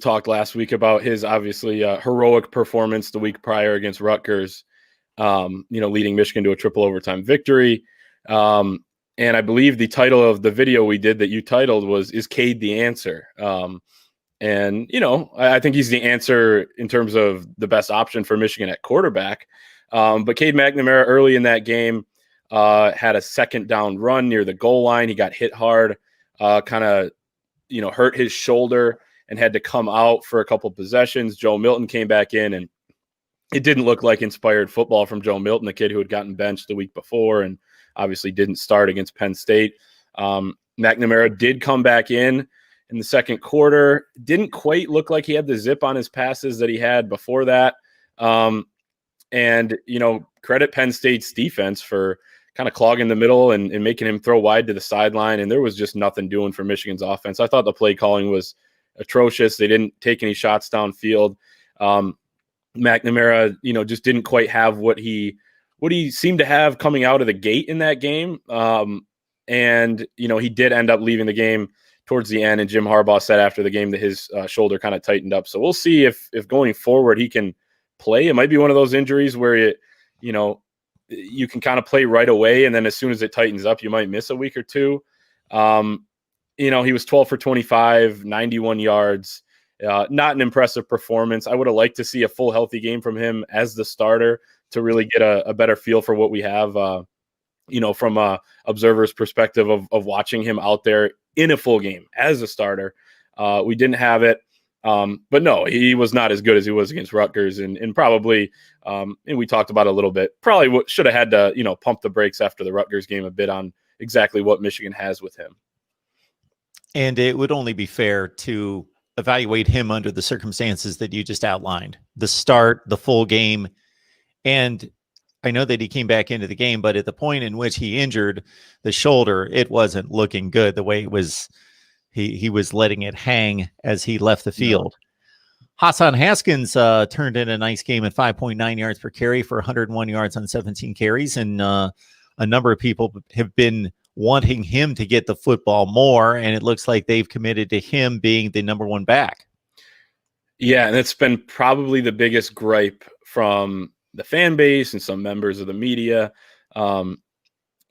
talked last week about his obviously heroic performance the week prior against Rutgers, leading Michigan to a triple overtime victory. And I believe the title of the video we did that you titled was "Is Cade the Answer?" And I think he's the answer in terms of the best option for Michigan at quarterback. But Cade McNamara early in that game had a second down run near the goal line. He got hit hard, hurt his shoulder and had to come out for a couple possessions. Joe Milton came back in, and it didn't look like inspired football from Joe Milton, the kid who had gotten benched the week before and obviously didn't start against Penn State. McNamara did come back in the second quarter. Didn't quite look like he had the zip on his passes that he had before that. Credit Penn State's defense for kind of clogging the middle and making him throw wide to the sideline. And there was just nothing doing for Michigan's offense. I thought the play calling was atrocious. They didn't take any shots downfield. McNamara, just didn't quite have what he seemed to have coming out of the gate in that game. He did end up leaving the game towards the end. And Jim Harbaugh said after the game that his shoulder kind of tightened up. So we'll see if going forward he can play. It might be one of those injuries where you can kind of play right away, and then as soon as it tightens up, you might miss a week or two. He was 12 for 25, 91 yards. Not an impressive performance. I would have liked to see a full healthy game from him as the starter to really get a better feel for what we have, from a observer's perspective of watching him out there in a full game as a starter. We didn't have it. But no, he was not as good as he was against Rutgers, and probably, and we talked about it a little bit, probably should have had to, pump the brakes after the Rutgers game a bit on exactly what Michigan has with him. And it would only be fair to evaluate him under the circumstances that you just outlined, the start, the full game. And I know that he came back into the game, but at the point in which he injured the shoulder, it wasn't looking good the way it was. He was letting it hang as he left the field. No. Haskins turned in a nice game at 5.9 yards per carry for 101 yards on 17 carries. And a number of people have been wanting him to get the football more, and it looks like they've committed to him being the number one back. Yeah, and it's been probably the biggest gripe from the fan base and some members of the media.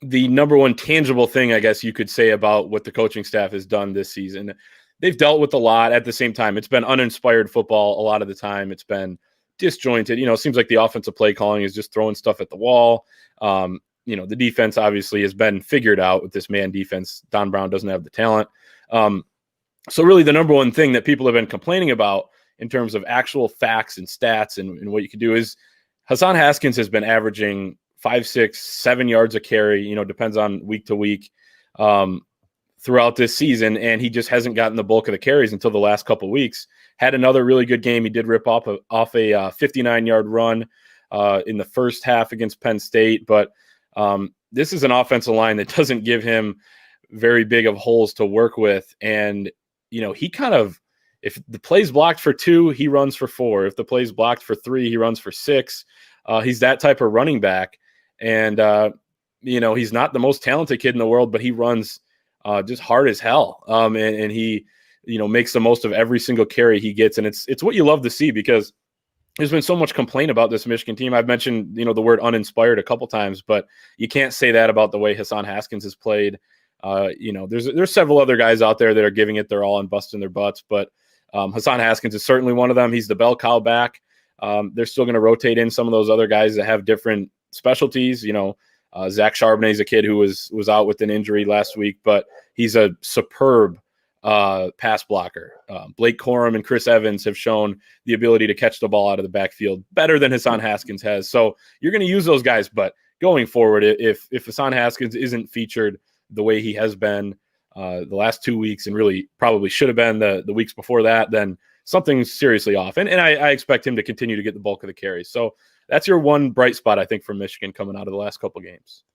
The number one tangible thing, I guess you could say, about what the coaching staff has done this season. They've dealt with a lot at the same time. It's been uninspired football a lot of the time. It's been disjointed. It seems like the offensive play calling is just throwing stuff at the wall. The defense obviously has been figured out with this man defense. Don Brown doesn't have the talent. So really the number one thing that people have been complaining about in terms of actual facts and stats and what you can do is Hassan Haskins has been averaging 5, 6, 7 yards a carry, depends on week to week throughout this season. And he just hasn't gotten the bulk of the carries until the last couple of weeks. Had another really good game. He did rip off a 59-yard run in the first half against Penn State. But this is an offensive line that doesn't give him very big of holes to work with. And, he kind of, if the play's blocked for 2, he runs for 4. If the play's blocked for 3, he runs for 6. He's that type of running back. And, he's not the most talented kid in the world, but he runs just hard as hell. And he, makes the most of every single carry he gets. And it's what you love to see, because there's been so much complaint about this Michigan team. I've mentioned, the word uninspired a couple times, but you can't say that about the way Hassan Haskins has played. There's several other guys out there that are giving it their all and busting their butts, but Hassan Haskins is certainly one of them. He's the bell cow back. They're still going to rotate in some of those other guys that have different specialties. Zach Charbonnet is a kid who was out with an injury last week, but he's a superb pass blocker. Blake Corum and Chris Evans have shown the ability to catch the ball out of the backfield better than Hassan Haskins has. So you're going to use those guys, but going forward, if Hassan Haskins isn't featured the way he has been the last 2 weeks, and really probably should have been the weeks before that, then something's seriously off. And I expect him to continue to get the bulk of the carries. So that's your one bright spot, I think, for Michigan coming out of the last couple games.